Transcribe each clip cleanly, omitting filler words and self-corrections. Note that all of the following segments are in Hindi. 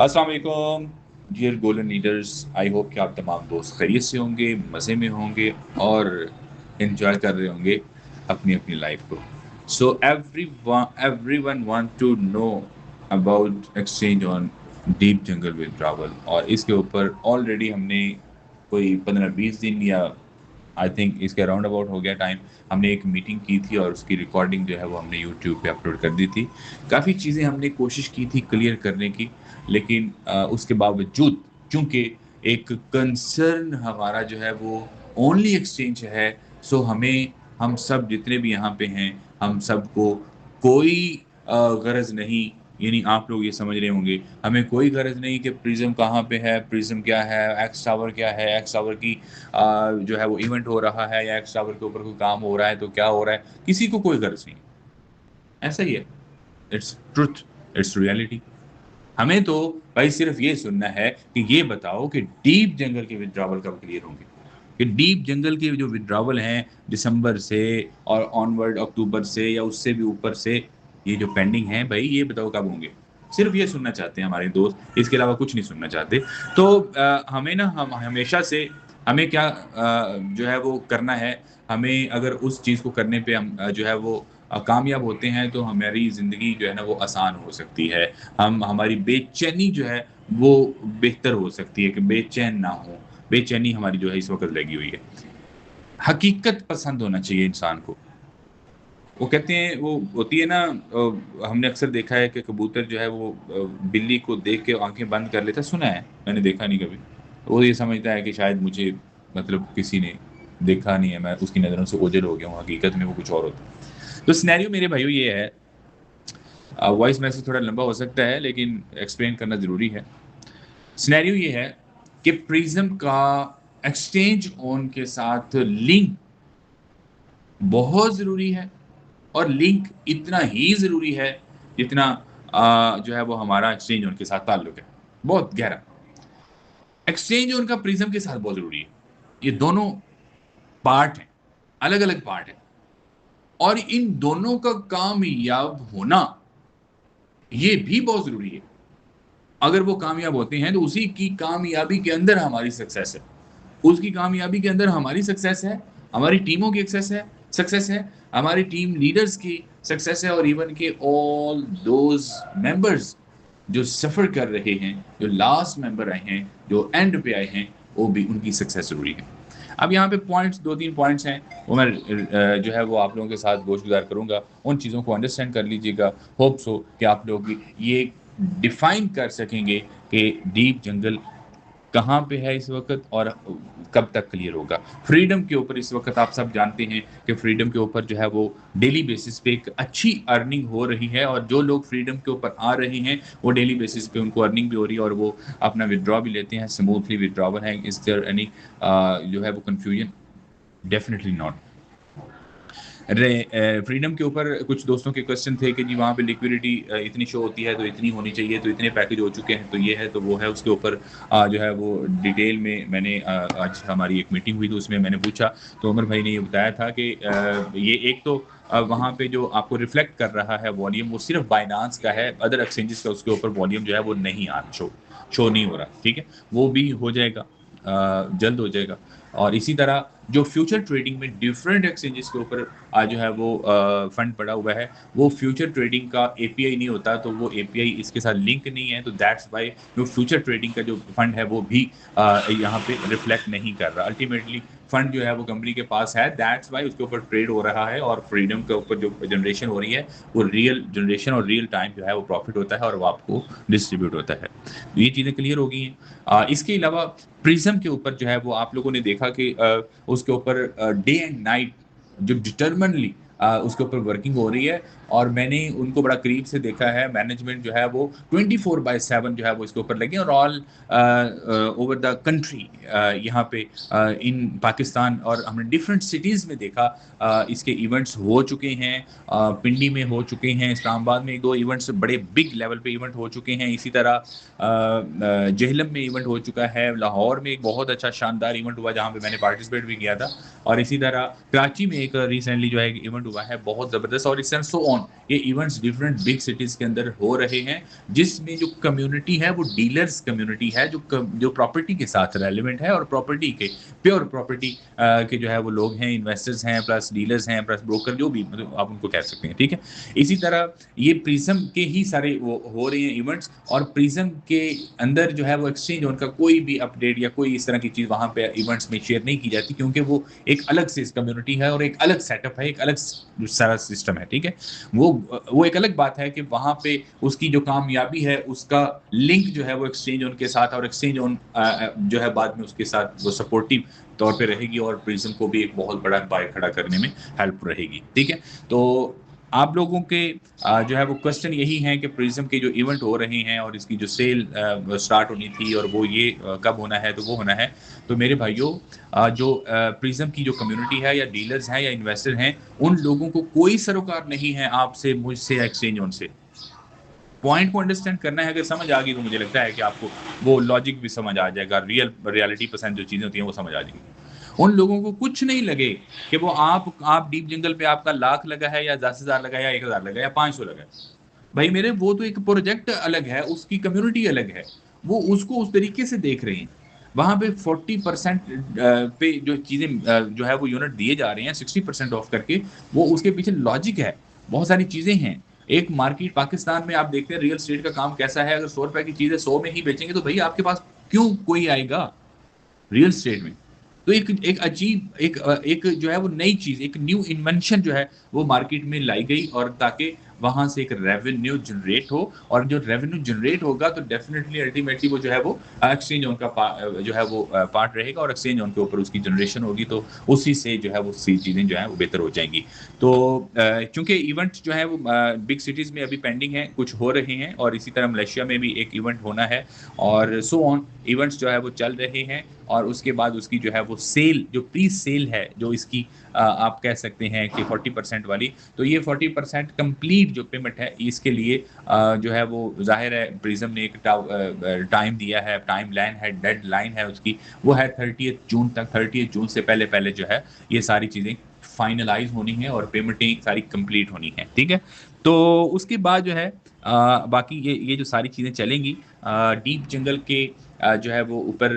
अस्सलाम वालेकुम dear golden leaders. I hope कि आप तमाम दोस्त खैरियत से होंगे, मज़े में होंगे और एंजॉय कर रहे होंगे अपनी अपनी लाइफ को। So everyone want to know about exchange on deep jungle withdrawal, और इसके ऊपर ऑलरेडी हमने कोई 15-20 दिन या आई थिंक इसके राउंड अबाउट हो गया टाइम, हमने एक मीटिंग की थी और उसकी रिकॉर्डिंग जो है वो हमने यूट्यूब पे अपलोड कर दी थी। काफ़ी चीज़ें हमने कोशिश की थी क्लियर करने की, लेकिन उसके बावजूद चूँकि एक कंसर्न हमारा जो है वो ओनली एक्सचेंज है, सो हम सब जितने भी यहाँ पे हैं, हम सबको कोई गरज नहीं, यानी आप लोग ये समझ रहे होंगे, हमें कोई गरज नहीं कि प्रिज़्म कहाँ पे है, प्रिज़्म क्या है, एक्स टावर क्या है, एक्स टावर की जो है वो इवेंट हो रहा है या एक्स टावर के ऊपर कोई काम हो रहा है तो क्या हो रहा है, किसी को कोई गरज नहीं। ऐसा ही है। It's truth, it's reality. हमें तो भाई सिर्फ़ ये सुनना है कि ये बताओ कि डीप जंगल के विथड्रॉवल कब क्लियर होंगे? कि डीप जंगल के जो विथड्रॉवल हैं दिसंबर से और ऑनवर्ड अक्टूबर से या उससे भी ऊपर से, ये जो पेंडिंग है भई ये बताओ कब होंगे? सिर्फ़ ये सुनना चाहते हैं हमारे दोस्त, इसके अलावा कुछ नहीं सुनना चाहते। तो हमें ना हम हमेशा से हमें क्या जो है वो करना है, हमें अगर उस चीज़ को करने पे हम जो है वो कामयाब होते हैं तो हमारी ज़िंदगी जो है ना वो आसान हो सकती है। हम हमारी बेचैनी जो है वो बेहतर हो सकती है कि बेचैन ना हो। बेचैनी हमारी जो है इस वक़्त लगी हुई है। हकीकत पसंद होना चाहिए इंसान को। वो कहते हैं वो होती है ना हमने अक्सर देखा है कि कबूतर जो है वो बिल्ली को देख के आँखें बंद कर लेता है, सुना है, मैंने देखा नहीं कभी। वो ये समझता है कि शायद मुझे मतलब किसी ने देखा नहीं है, मैं उसकी नज़रों से ओझल हो गया हूँ, हकीकत में वो कुछ और होता है। तो सिनेरियो मेरे भाइयों ये है, वॉइस मैसेज थोड़ा लंबा हो सकता है लेकिन एक्सप्लेन करना ज़रूरी है। सिनेरियो ये है कि प्रिज़्म का एक्सचेंज ऑन के साथ लिंक बहुत ज़रूरी है, और लिंक इतना ही ज़रूरी है जितना जो है वो हमारा एक्सचेंज ऑन के साथ ताल्लुक है, बहुत गहरा। एक्सचेंज ऑन का प्रिज़्म के साथ बहुत ज़रूरी है। ये दोनों पार्ट हैं, अलग-अलग पार्ट हैं, और इन दोनों का कामयाब होना, ये भी बहुत ज़रूरी है। अगर वो कामयाब होते हैं तो उसी की कामयाबी के अंदर हमारी सक्सेस है। उसकी कामयाबी के अंदर हमारी सक्सेस है, हमारी टीमों की सक्सेस है, हमारी टीम लीडर्स की सक्सेस है, और इवन के ऑल दोज़ मेंबर्स जो सफ़र कर रहे हैं, जो लास्ट मेंबर आए हैं, जो एंड पे आए हैं, वो भी उनकी सक्सेस ज़रूरी है। अब यहाँ पे पॉइंट्स 2-3 पॉइंट्स हैं, वो मैं जो है वो आप लोगों के साथ गोश्तगुज़ार करूँगा। उन चीज़ों को अंडरस्टैंड कर लीजिएगा। होप सो कि आप लोग ये डिफ़ाइन कर सकेंगे कि डीप जंगल कहाँ पे है इस वक़्त और कब तक क्लियर होगा। फ्रीडम के ऊपर इस वक़्त आप सब जानते हैं कि फ्रीडम के ऊपर जो है वो डेली बेसिस पे एक अच्छी अर्निंग हो रही है, और जो लोग फ्रीडम के ऊपर आ रहे हैं, वो डेली बेसिस पे उनको अर्निंग भी हो रही है और वो अपना विथड्रॉ भी लेते हैं, स्मूथली विथड्रॉवल है। इज़ देयर एनी जो है वो कन्फ्यूजन? Definitely not. फ्रीडम के ऊपर कुछ दोस्तों के क्वेश्चन थे कि जी वहाँ पे लिक्विडिटी इतनी शो होती है तो इतनी होनी चाहिए, तो इतने पैकेज हो चुके हैं तो ये है तो वो है, उसके ऊपर जो है वो डिटेल में मैंने आज हमारी एक मीटिंग हुई तो उसमें मैंने पूछा, तो उमर भाई ने ये बताया था कि ये एक तो वहाँ पे जो आपको रिफ्लेक्ट कर रहा है वॉल्यूम, वो सिर्फ बाइनांस का है, अदर एक्सचेंजेस का उसके ऊपर वॉल्यूम जो है वो नहीं आ शो नहीं हो रहा, ठीक है? वो भी हो जाएगा, जल्द हो जाएगा। और इसी तरह जो फ्यूचर ट्रेडिंग में डिफरेंट एक्सचेंजेस के ऊपर जो है वो फंड पड़ा हुआ है, वो फ्यूचर ट्रेडिंग का एपीआई नहीं होता, तो वो एपीआई इसके साथ लिंक नहीं है, तो दैट्स व्हाई जो फ्यूचर ट्रेडिंग का जो फंड है वो भी यहाँ पे रिफ्लेक्ट नहीं कर रहा। अल्टीमेटली फंड जो है वो कंपनी के पास है, दैट्स व्हाई उसके ऊपर ट्रेड हो रहा है, और फ्रीडम के ऊपर जो जनरेशन हो रही है वो रियल जनरेशन और रियल टाइम जो है वो प्रॉफिट होता है और वो आपको डिस्ट्रीब्यूट होता है। तो ये चीज़ें क्लियर हो गई हैं। इसके अलावा प्रिज्म के ऊपर जो है वो आप लोगों ने देखा कि उसके ऊपर डे एंड नाइट जो डिटरमिनली उसके ऊपर वर्किंग हो रही है, और मैंने उनको बड़ा करीब से देखा है। मैनेजमेंट जो है वो 24/7 जो है वो इसके ऊपर लगे, और ऑल ओवर द कंट्री यहाँ पे इन पाकिस्तान, और हमने डिफरेंट सिटीज़ में देखा इसके इवेंट्स हो चुके हैं। पिंडी में हो चुके हैं, इस्लामाबाद में 1-2 इवेंट्स बड़े बिग लेवल पे इवेंट हो चुके हैं। इसी तरह जेहलम में इवेंट हो चुका है, लाहौर में एक बहुत अच्छा शानदार इवेंट हुआ जहाँ पे मैंने पार्टिसिपेट भी किया था, और इसी तरह कराची में एक रिसेंटली जो है एक इवेंट हुआ है बहुत ज़बरदस्त, और इससे सो ऑन ये इवेंट्स डिफरेंट बिग सिटीज़ के अंदर हो रहे हैं, जिसमें जो कम्युनिटी है वो डीलर्स कम्युनिटी है, जो प्रॉपर्टी के साथ रेलेवेंट है, और प्रॉपर्टी के प्योर प्रॉपर्टी के जो है वो लोग हैं, इन्वेस्टर्स हैं, प्लस डीलर्स हैं, प्लस ब्रोकर, जो भी मतलब आप उनको कह सकते हैं, ठीक है। इसी तरह ये प्रिज्म के ही सारे वो हो रहे हैं इवेंट्स, और प्रिज्म के अंदर जो है वो एक्सचेंज उनका कोई भी अपडेट या कोई इस तरह की चीज़ वहाँ पे इवेंट्स में शेयर नहीं की जाती, क्योंकि वो एक अलग से कम्युनिटी है और एक अलग सेटअप है, एक अलग सारा सिस्टम है, ठीक है। वो एक अलग बात है कि वहाँ पे उसकी जो कामयाबी है उसका लिंक जो है वो एक्सचेंज उनके साथ, और एक्सचेंज उन जो है बाद में उसके साथ वो सपोर्टिव तौर पे रहेगी, और प्रिज्म को भी एक बहुत बड़ा एम्पायर खड़ा करने में हेल्प रहेगी, ठीक है। तो आप लोगों के जो है वो क्वेश्चन यही है कि प्रिज्म के जो इवेंट हो रहे हैं और इसकी जो सेल स्टार्ट होनी थी और वो ये कब होना है, तो वो होना है। तो मेरे भाइयों, जो प्रिज्म की जो कम्युनिटी है या डीलर्स हैं या इन्वेस्टर हैं, उन लोगों को कोई सरोकार नहीं है आपसे, मुझसे या एक्सचेंज उनसे। पॉइंट को अंडरस्टैंड करना है, अगर समझ आ गई तो मुझे लगता है कि आपको वो लॉजिक भी समझ आ जाएगा, रियलिटी पसंद जो चीज़ें होती हैं वो समझ आ जाएगी। उन लोगों को कुछ नहीं लगे कि वो आप डीप जंगल पे आपका लाख लगा है या 10,000 लगा है या 1,000 लगा है या 500 लगा है। भाई मेरे, वो तो एक प्रोजेक्ट अलग है, उसकी कम्युनिटी अलग है। वो उसको उस तरीके से देख रहे हैं। वहाँ पे 40% पे जो चीज़ें जो है वो यूनिट दिए जा रहे हैं 60% ऑफ करके, वो उसके पीछे लॉजिक है। बहुत सारी चीज़ें हैं। एक मार्केट पाकिस्तान में आप देखते हैं रियल एस्टेट का काम कैसा है, अगर ₹100 की चीज़ है 100 में ही बेचेंगे तो भैया आपके पास क्यों कोई आएगा रियल एस्टेट में? तो एक एक अजीब एक जो है वो नई चीज़, एक न्यू इन्वेंशन जो है वो मार्केट में लाई गई, और ताकि वहाँ से एक रेवेन्यू जनरेट हो, और जो रेवेन्यू जनरेट होगा तो डेफिनिटली अल्टीमेटली वो जो है वो एक्सचेंज ऑन का जो है वो पार्ट रहेगा, और एक्सचेंज ऑन के ऊपर उसकी जनरेशन होगी, तो उसी से जो है वो सी चीज़ें जो हैं वो बेहतर हो जाएँगी। तो चूँकि इवेंट्स जो है वो बिग सिटीज़ में अभी पेंडिंग हैं, कुछ हो रहे हैं, और इसी तरह मलेशिया में भी एक इवेंट होना है, और सो ऑन इवेंट्स जो है वो चल रहे हैं, और उसके बाद उसकी जो है वो सेल, जो प्री सेल है, जो इसकी आप कह सकते हैं कि 40% वाली, तो ये 40% कंप्लीट जो पेमेंट है इसके लिए जो है वो ज़ाहिर है प्रिज्म ने एक टाइम दिया है, टाइमलाइन है, डेडलाइन है उसकी, वो है 30th जून तक। 30th जून से पहले-पहले जो है ये सारी चीज़ें फाइनलाइज़ होनी है और पेमेंटें सारी कंप्लीट होनी है, ठीक है? तो उसके बाद जो है बाकी ये जो सारी चीज़ें चलेंगी, डीप जंगल के जो है वो ऊपर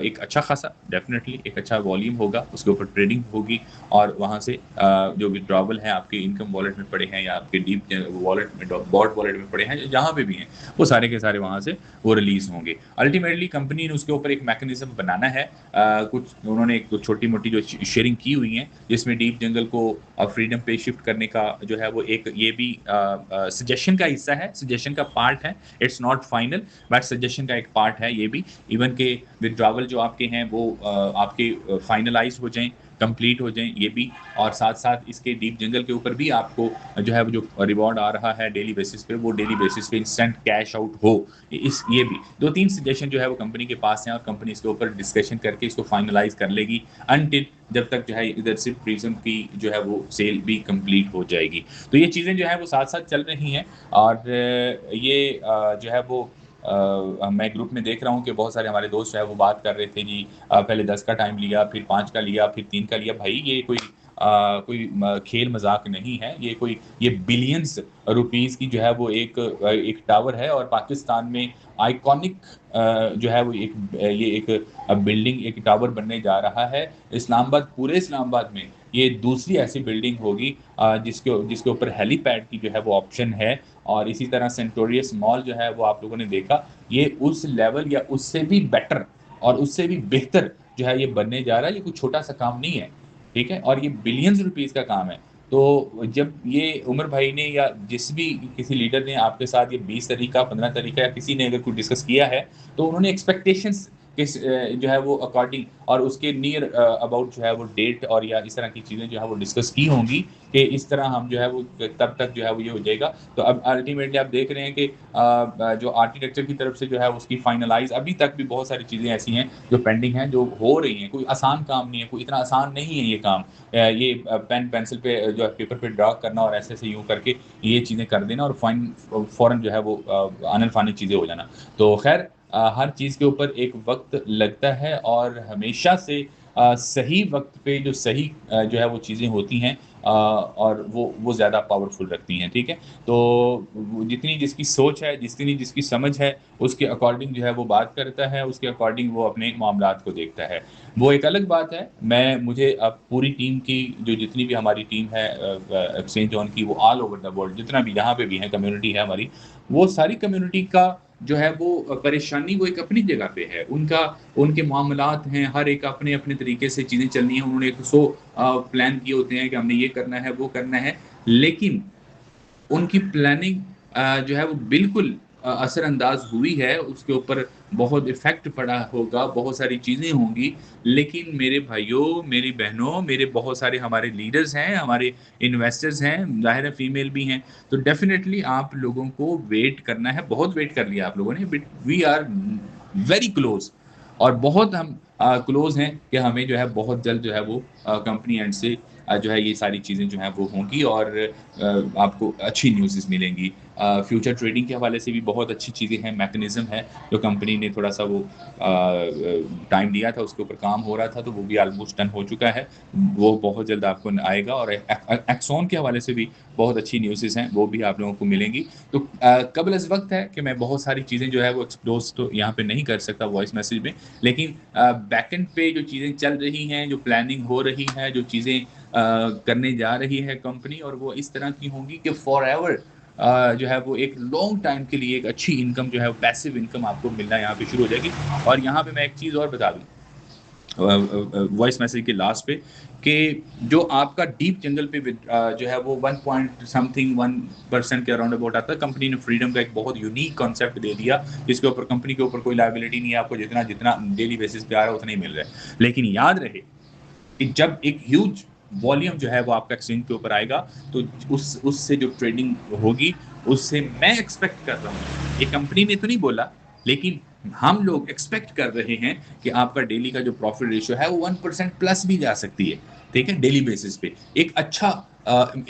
एक अच्छा खासा डेफ़िनेटली एक अच्छा वॉल्यूम होगा, उसके ऊपर ट्रेडिंग होगी, और वहाँ से जो विथड्रॉवल है आपके इनकम वॉलेट में पड़े हैं या आपके डीप वॉलेट में बॉट वॉलेट में पड़े हैं, जहाँ पे भी हैं, वो सारे के सारे वहाँ से वो रिलीज़ होंगे। अल्टीमेटली कंपनी ने उसके ऊपर एक मैकेनिज़्म बनाना है, कुछ उन्होंने एक छोटी-मोटी जो शेयरिंग की हुई है, जिसमें डीप जंगल को फ्रीडम पे शिफ्ट करने का जो है वो एक ये भी सजेशन का हिस्सा है, सजेशन का पार्ट है, it's not final, but suggestion का एक पार्ट है ये भी। इवन के विथड्रॉवल जो आपके हैं वो आपके फाइनलाइज़ हो जाएँ, कंप्लीट हो जाएँ ये भी, और साथ-साथ इसके डीप जंगल के ऊपर भी आपको जो है वो जो रिवॉर्ड आ रहा है डेली बेसिस पे, वो डेली बेसिस पे इंस्टेंट कैश आउट हो। इस ये भी 2-3 सजेशन जो है वो कंपनी के पास हैं, और कंपनी इसके ऊपर डिस्कशन करके इसको फाइनलाइज़ कर लेगी, अनटिल जब तक जो है इधर से प्रिज्म की जो है वो सेल भी कंप्लीट हो जाएगी। तो ये चीज़ें जो है वो साथ-साथ चल रही हैं, और ये जो है वो मैं ग्रुप में देख रहा हूँ कि बहुत सारे हमारे दोस्त जो है वो बात कर रहे थे जी, पहले 10 का टाइम लिया, फिर 5 का लिया, फिर 3 का लिया। भाई ये कोई खेल मज़ाक नहीं है, ये बिलियंस रुपीज़ की जो है वो एक टावर है, और पाकिस्तान में आइकॉनिक जो है वो ये एक बिल्डिंग, एक टावर बनने जा रहा है। इस्लामाबाद, पूरे इस्लामाबाद में ये दूसरी ऐसी बिल्डिंग होगी जिसके जिसके ऊपर हेलीपैड की जो है वो ऑप्शन है, और इसी तरह सेंटोरियस मॉल जो है वो आप लोगों ने देखा, ये उस लेवल या उससे भी बेटर और उससे भी बेहतर जो है ये बनने जा रहा है। ये कोई छोटा-सा काम नहीं है, ठीक है? और ये बिलियंस रुपीज़ का काम है। तो जब ये उमर भाई ने या जिस भी किसी लीडर ने आपके साथ ये 20 तरीका, 15 तरीका या किसी ने अगर कोई डिस्कस किया है, तो उन्होंने एक्सपेक्टेशंस जो है वो अकॉर्डिंग और उसके नियर अबाउट जो है वो डेट और या इस तरह की चीज़ें जो है वो डिस्कस की होंगी कि इस तरह हम जो है वो तब तक जो है वो ये हो जाएगा। तो अब अल्टीमेटली आप देख रहे हैं कि जो आर्किटेक्चर की तरफ से जो है उसकी फाइनलाइज़ अभी तक भी बहुत सारी चीज़ें ऐसी हैं जो पेंडिंग हैं, जो हो रही हैं। कोई आसान काम नहीं है, कोई इतना आसान नहीं है ये काम। ये पेन पेंसिल पे जो है पेपर पे ड्रा करना और ऐसे-ऐसे यूँ करके ये चीज़ें कर देना और फ़ौरन जो है वो आनन-फानन चीज़ें हो जाना। तो ख़ैर हर चीज़ के ऊपर एक वक़्त लगता है और हमेशा से सही वक़्त पे जो सही जो है वो चीज़ें होती हैं और वो ज़्यादा पावरफुल रखती हैं, ठीक है? तो जितनी जिसकी सोच है, जितनी जिसकी समझ है, उसके अकॉर्डिंग जो है वो बात करता है, उसके अकॉर्डिंग वो अपने मामलात को देखता है। वो एक अलग बात है, मुझे अब पूरी टीम की जो जितनी भी हमारी टीम है एक्सचेंज ज़ोन की, वो ऑल ओवर द वर्ल्ड जितना भी यहाँ पे भी है, कम्युनिटी है हमारी, वो सारी कम्युनिटी का जो है वो परेशानी वो एक अपनी जगह पे है। उनके मामलात हैं, हर एक अपने-अपने तरीके से चीज़ें चलनी हैं। उन्होंने 100 प्लान किए होते हैं कि हमने ये करना है, वो करना है। लेकिन उनकी प्लानिंग जो है वो बिल्कुल असरअंदाज़ हुई है, उसके ऊपर बहुत इफ़ेक्ट पड़ा होगा, बहुत सारी चीज़ें होंगी। लेकिन मेरे भाइयों, मेरी बहनों, मेरे बहुत सारे हमारे लीडर्स हैं, हमारे इन्वेस्टर्स हैं, ज़ाहिर है फीमेल भी हैं, तो डेफ़िनेटली आप लोगों को वेट करना है, बहुत वेट कर लिया आप लोगों ने, but we are very close और बहुत हम क्लोज़ हैं कि हमें जो है बहुत जल्द जो है वो कंपनी एंड से जो है ये सारी चीज़ें जो हैं वो होंगी और आपको अच्छी न्यूज़ेज़ मिलेंगी। फ्यूचर ट्रेडिंग के हवाले से भी बहुत अच्छी चीज़ें हैं, मैकेनिज़्म है, जो कंपनी ने थोड़ा-सा वो टाइम दिया था, उसके ऊपर काम हो रहा था, तो वो भी ऑलमोस्ट डन हो चुका है। वो बहुत जल्द आपको आएगा और एक्सॉन के हवाले से भी बहुत अच्छी न्यूज़ेज़ हैं, वो भी आप लोगों को मिलेंगी। तो क़ब्ल अज़ वक़्त है कि मैं बहुत सारी चीज़ें जो है वो एक्सप्लोज़ तो यहाँ पे नहीं कर सकता वॉइस मैसेज में, लेकिन बैकएंड पे जो चीज़ें चल रही हैं, जो प्लानिंग हो रही है, जो चीज़ें करने जा रही है कंपनी और वो इस तरह की होंगी कि फॉरएवर जो है वो एक लॉन्ग टाइम के लिए एक अच्छी इनकम जो है पैसिव इनकम आपको मिलना यहाँ पे शुरू हो जाएगी। और यहाँ पे मैं एक चीज़ और बता दूँ वॉइस मैसेज के लास्ट पे कि जो आपका डीप जंगल पे जो है वो 1 पॉइंट समथिंग 1% के अराउंड अबाउट आता है। कंपनी ने फ्रीडम का एक बहुत यूनिक कॉन्सेप्ट दे दिया, जिसके ऊपर कंपनी के ऊपर कोई लायबिलिटी नहीं है, आपको जितना जितना डेली बेसिस पे आ रहा है उतना ही मिल रहा है। लेकिन याद रहे कि जब एक ह्यूज वॉल्यूम जो है वो आपका एक्सचेंज के ऊपर आएगा, तो उससे जो ट्रेडिंग होगी, उससे मैं एक्सपेक्ट कर रहा हूँ। ये कंपनी ने तो नहीं बोला, लेकिन हम लोग एक्सपेक्ट कर रहे हैं कि आपका डेली का जो प्रॉफिट रेशियो है, वो 1% प्लस भी जा सकती है, ठीक है? डेली बेसिस पे। एक अच्छा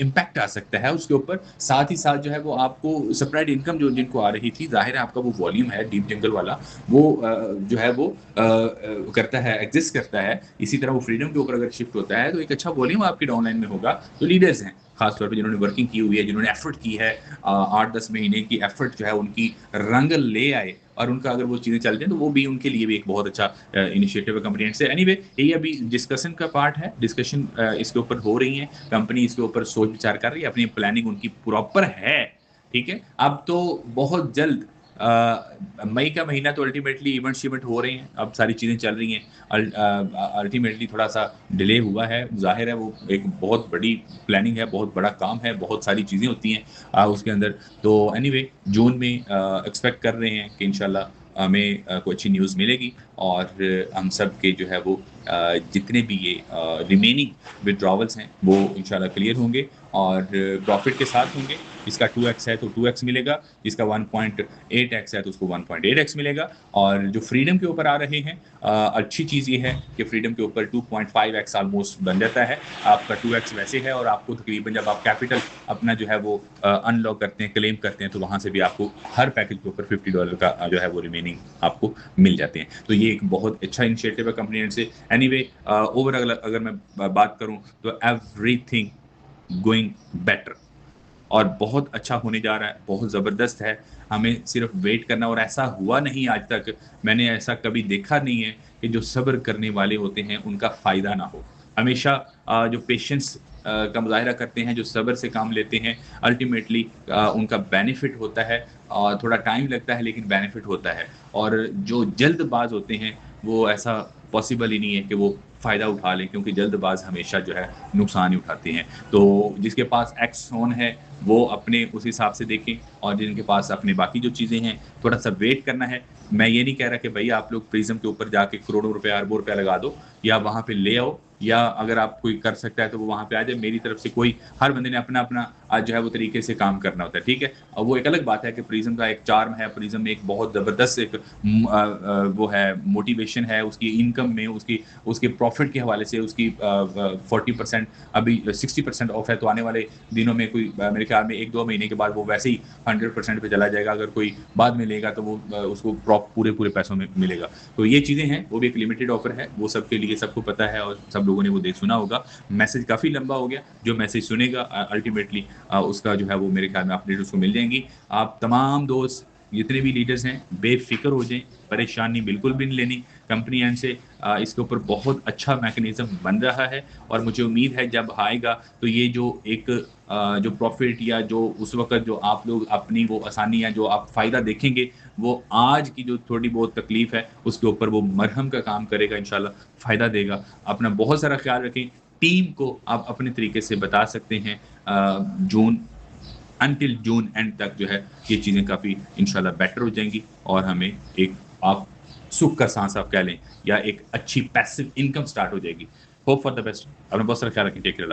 इम्पैक्ट आ सकता है उसके ऊपर। साथ ही साथ जो है वो आपको सेपरेट इनकम जो जिनको आ रही थी, ज़ाहिर है आपका वो वॉल्यूम है डीप जंगल वाला, वो जो है वो करता है, एग्ज़िस्ट करता है। इसी तरह वो फ्रीडम के ऊपर अगर शिफ्ट होता है, तो एक अच्छा वॉल्यूम आपके डाउनलाइन में होगा। तो लीडर्स हैं, खास तौर पे जिन्होंने वर्किंग की हुई है, जिन्होंने एफर्ट की है 8-10 महीने की एफर्ट जो है उनकी रंग ले आए और उनका अगर वो चीज़ें चलती हैं, तो वो भी उनके लिए भी एक बहुत अच्छा इनिशिएटिव है कंपनी एंड से। एनीवे ये अभी डिस्कशन का पार्ट है, डिस्कशन इसके ऊपर हो रही है, कंपनी इसके ऊपर सोच-विचार कर रही है, अपनी प्लानिंग उनकी प्रॉपर है, ठीक है? अब तो बहुत जल्द मई का महीना तो अल्टीमेटली इवेंट-शीवेंट हो रहे हैं, अब सारी चीज़ें चल रही हैं। अल्टीमेटली थोड़ा-सा डिले हुआ है, ज़ाहिर है वो एक बहुत बड़ी प्लानिंग है, बहुत बड़ा काम है, बहुत सारी चीज़ें होती हैं उसके अंदर। तो एनीवे जून में एक्सपेक्ट कर रहे हैं कि इंशाल्लाह हमें कोई अच्छी न्यूज़ मिलेगी और हम सब के जो है वो जितने भी ये रिमेनिंग विथड्रॉवल्स हैं, वो इंशाल्लाह क्लियर होंगे और प्रॉफ़िट के साथ होंगे। जिसका 2x है तो 2x मिलेगा, जिसका 1.8x है तो उसको 1.8x मिलेगा और जो फ्रीडम के ऊपर आ रहे हैं अच्छी चीज़ ये है कि फ्रीडम के ऊपर 2.5x ऑलमोस्ट बन जाता है। आपका 2x वैसे है और आपको तकरीबन जब आप कैपिटल अपना जो है वो अनलॉक करते हैं, क्लेम करते हैं, तो वहाँ से भी आपको हर पैकेज के ऊपर $50 का जो है वो रिमेनिंग आपको मिल जाते हैं। तो ये एक बहुत अच्छा इनिशिएटिव है कंपनी एंड से। एनीवे ओवरऑल अगर मैं बात करूँ तो एवरीथिंग गोइंग बेटर और बहुत अच्छा होने जा रहा है, बहुत ज़बरदस्त है। हमें सिर्फ़ वेट करना और ऐसा हुआ नहीं आज तक, मैंने ऐसा कभी देखा नहीं है कि जो सब्र करने वाले होते हैं, उनका फ़ायदा ना हो। हमेशा जो पेशेंस का मुज़ाहिरा करते हैं, जो सब्र से काम लेते हैं, अल्टीमेटली उनका बेनिफिट होता है और थोड़ा टाइम लगता है लेकिन बेनिफिट होता है। और जो जल्दबाज़ होते हैं, वो ऐसा पॉसिबल ही नहीं है कि वो फ़ायदा उठा लें क्योंकि जल्दबाज़ हमेशा जो है नुकसान ही उठाते हैं। तो जिसके पास एक्स-ऑन है, वो अपने उस हिसाब से देखें और जिनके पास अपनी बाकी जो चीज़ें हैं, थोड़ा-सा वेट करना है। मैं ये नहीं कह रहा कि भई आप लोग प्रिज़्म के ऊपर जाके करोड़ों रुपए, अरबों रुपया लगा दो या वहाँ पे ले आओ या अगर आप कोई कर सकता है तो वो वहाँ पे आ जाए। मेरी तरफ से कोई हर बंदे ने अपना-अपना जो है वो तरीके से काम करना होता है, ठीक है? और वो एक अलग बात है कि प्रिज़्म का एक चार्म है, प्रिज़्म में एक बहुत ज़बरदस्त एक वो है मोटिवेशन है, उसकी इनकम में, उसके प्रॉफ़िट के हवाले से उसकी 40% अभी 60% ऑफ है तो आने वाले दिनों में कोई मेरे ख्याल में 1-2 महीने के बाद वो वैसे ही 100% पे चला जाएगा। अगर कोई बाद में लेगा तो वो उसको पूरे पैसों में मिलेगा। तो ये चीज़ें हैं, वो भी एक लिमिटेड ऑफ़र है, वो सबके लिए सबको पता है और सब लोग लोगों ने वो देख सुना होगा। मैसेज काफ़ी लंबा हो गया, जो मैसेज सुनेगा अल्टीमेटली उसका जो है वो मेरे ख्याल में अपडेट उसको मिल जाएँगी। आप तमाम दोस्त जितने भी लीडर्स हैं, बेफ़िक्र हो जाएँ, परेशानी बिल्कुल भी नहीं लेनी। कंपनी एंड से इसके ऊपर बहुत अच्छा मैकेनिज़्म बन रहा है और मुझे उम्मीद है जब आएगा तो ये जो एक जो प्रॉफ़िट या जो उस वक़्त जो आप लोग अपनी वो आसानी या जो आप फ़ायदा देखेंगे, वो आज की जो थोड़ी बहुत तकलीफ़ है, उसके ऊपर वो मरहम का काम करेगा इंशाल्लाह, फ़ायदा देगा। अपना बहुत सारा ख़्याल रखें। टीम को आप अपने तरीके से बता सकते हैं जून अंटिल जून एंड तक जो है ये चीज़ें काफ़ी इंशाल्लाह बेटर हो जाएँगी और हमें एक आप सुख का साँस आप कह लें या एक अच्छी पैसिव इनकम स्टार्ट हो जाएगी। Hope for the best. अपना बहुत सारा ख्याल रखें। Take care.